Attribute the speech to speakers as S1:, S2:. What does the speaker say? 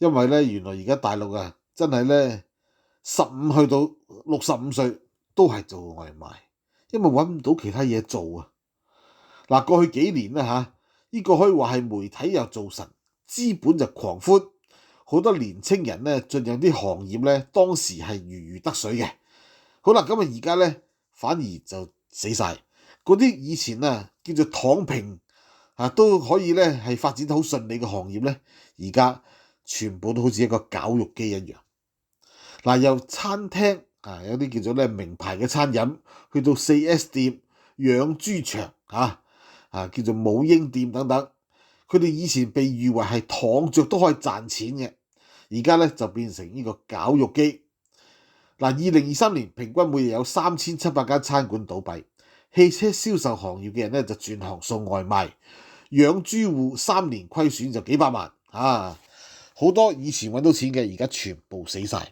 S1: 因為咧原來而家大陸啊真係咧15去到65歲都係做外賣，因為揾唔到其他嘢做啊。嗱，過去幾年咧呢個可以話係媒體又做神，資本就狂歡，好多年青人咧進入啲行業咧，當時係如魚得水嘅。好啦，咁啊而家咧反而就死晒，嗰啲以前叫做躺平都可以咧係發展得好順利嘅行業咧，而家全部都好似一個絞肉機一樣。嗱，由餐廳有啲叫做咧名牌嘅餐飲，去到 4S 店、養豬場叫做母嬰店等等，佢哋以前被譽為係躺着都可以賺錢嘅，而家咧就變成呢個絞肉機。嗱，2023年平均每日有3700間餐館倒閉，汽車銷售行業嘅人咧就轉行送外賣，養豬戶3年虧損就幾百萬好多以前揾到錢嘅而家全部死晒。